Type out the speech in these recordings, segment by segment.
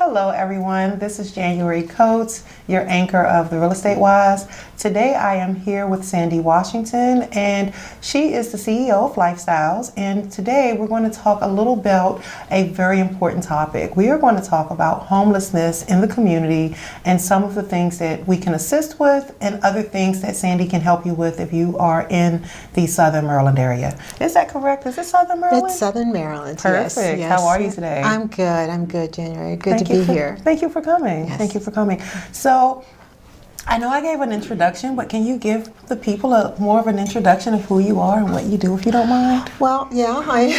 Hello everyone, this is Januari Coates, your anchor of the Real Estate Wyse. Today I am here with Sandy Washington, and she is the CEO of Lifestyles, and today we're going to talk a little about a very important topic. We are going to talk about homelessness in the community and some of the things that we can assist with and other things that Sandy can help you with if you are in the Southern Maryland area. Is that correct? Is it Southern Maryland? It's Southern Maryland. Perfect. Yes. How are you today? I'm good, January. Good to be here. Thank you for coming. Yes. Thank you for coming. So, I know I gave an introduction, but can you give the people more of an introduction of who you are and what you do, if you don't mind? Well, yeah, I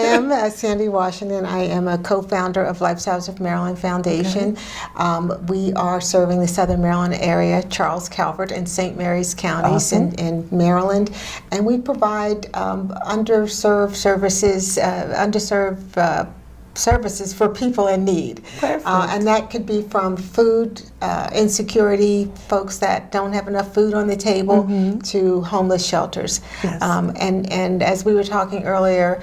am Sandy Washington. I am a co-founder of Lifestyles of Maryland Foundation. Okay. We are serving the Southern Maryland area, Charles, Calvert, and St. Mary's counties Awesome. in Maryland, and we provide underserved services for people in need. Perfect. And that could be from food insecurity, folks that don't have enough food on the table, to homeless shelters. Yes. And as we were talking earlier,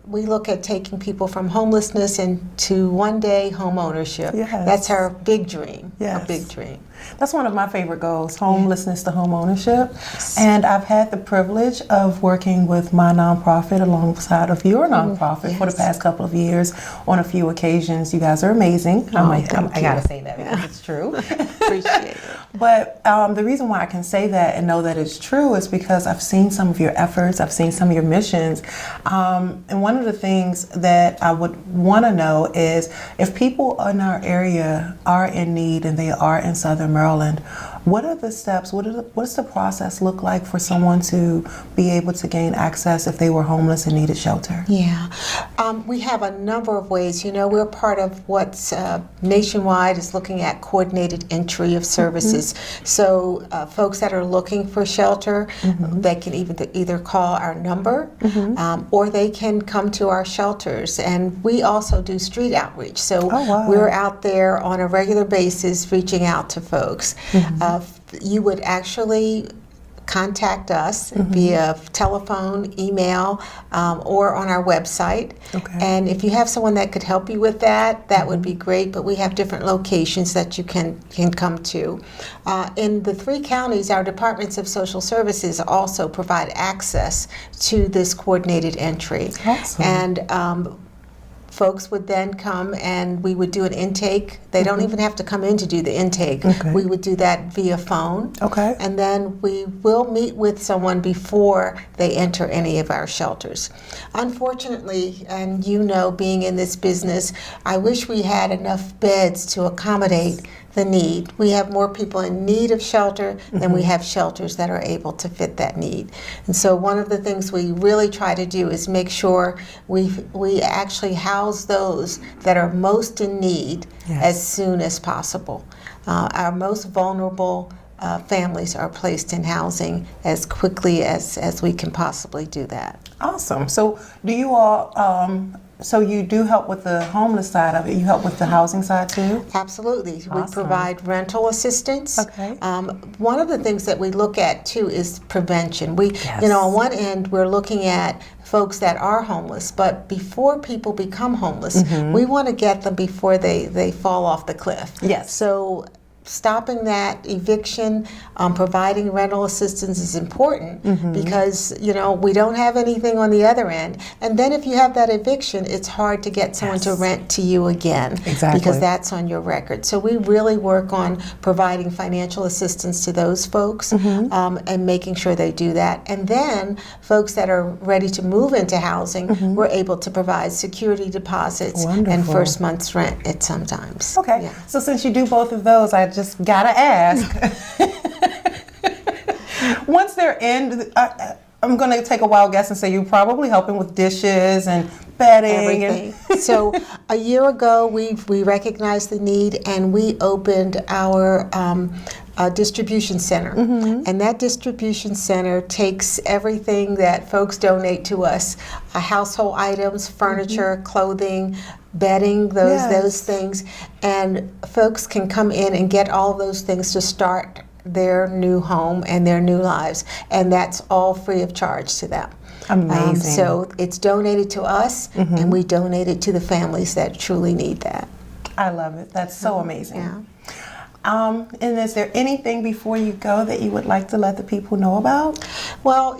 we look at taking people from homelessness into one day home ownership. Yes. That's our big dream. Yes. Our big dream. That's one of my favorite goals, homelessness to home ownership. Yes. And I've had the privilege of working with my nonprofit alongside of your nonprofit Yes. for the past couple of years on a few occasions. You guys are amazing. I gotta say that because it's true. Appreciate it. But the reason why I can say that and know that it's true is because I've seen some of your efforts, I've seen some of your missions. And one of the things that I would want to know is if people in our area are in need and they are in Southern Maryland, what are the steps, what does the process look like for someone to be able to gain access if they were homeless and needed shelter? Yeah, we have a number of ways. You know, we're part of what's nationwide is looking at coordinated entry of services. So folks that are looking for shelter, they can either call our number or they can come to our shelters. And we also do street outreach. So we're out there on a regular basis reaching out to folks. You would actually contact us via telephone, email, or on our website. Okay. And if you have someone that could help you with that, that would be great. But we have different locations that you can come to. In the 3 counties, our departments of social services also provide access to this coordinated entry. Awesome. And folks would then come and we would do an intake. They don't even have to come in to do the intake. Okay. We would do that via phone. Okay. And then we will meet with someone before they enter any of our shelters. Unfortunately, and you know, being in this business, I wish we had enough beds to accommodate the need. We have more people in need of shelter than we have shelters that are able to fit that need. And so one of the things we really try to do is make sure we actually house those that are most in need as soon as possible. Our most vulnerable families are placed in housing as quickly as we can possibly do that. Awesome. So do you all, so you do help with the homeless side of it, you help with the housing side too? Absolutely. Awesome. We provide rental assistance. Okay. One of the things that we look at too is prevention. You know, on one end we're looking at folks that are homeless, but before people become homeless, we want to get them before they fall off the cliff. Yes. So stopping that eviction, providing rental assistance is important because, you know, we don't have anything on the other end. And then if you have that eviction, it's hard to get someone to rent to you again. Exactly. Because that's on your record. So we really work on providing financial assistance to those folks and making sure they do that. And then folks that are ready to move into housing, we're able to provide security deposits and first month's rent at sometimes. Okay. Yeah. So since you do both of those, I just gotta ask. Once they're in, I'm gonna take a wild guess and say you're probably helping with dishes and bedding. Everything. So a year ago, we recognized the need and we opened our distribution center. And that distribution center takes everything that folks donate to us, household items, furniture, clothing, bedding, those things, and folks can come in and get all of those things to start their new home and their new lives, and that's all free of charge to them. Amazing. So it's donated to us, and we donate it to the families that truly need that. I love it. That's so amazing. Yeah. And is there anything before you go that you would like to let the people know about? Well,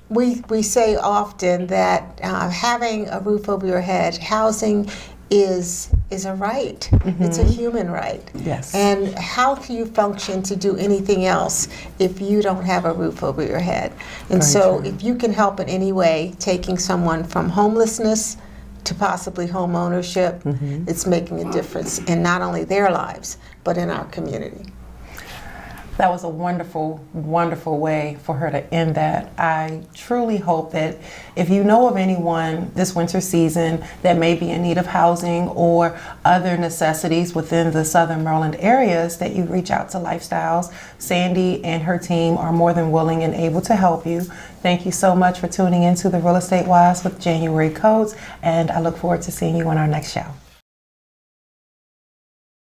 we say often that having a roof over your head, housing is a right. It's a human right. Yes. And how can you function to do anything else if you don't have a roof over your head? And Very so true. if you can help in any way, taking someone from homelessness to possibly home ownership, it's making a difference in not only their lives, but in our community. That was a wonderful, wonderful way for her to end that. I truly hope that if you know of anyone this winter season that may be in need of housing or other necessities within the Southern Maryland areas, that you reach out to Lifestyles. Sandy and her team are more than willing and able to help you. Thank you so much for tuning into the Real Estate Wise with January Coates, and I look forward to seeing you on our next show.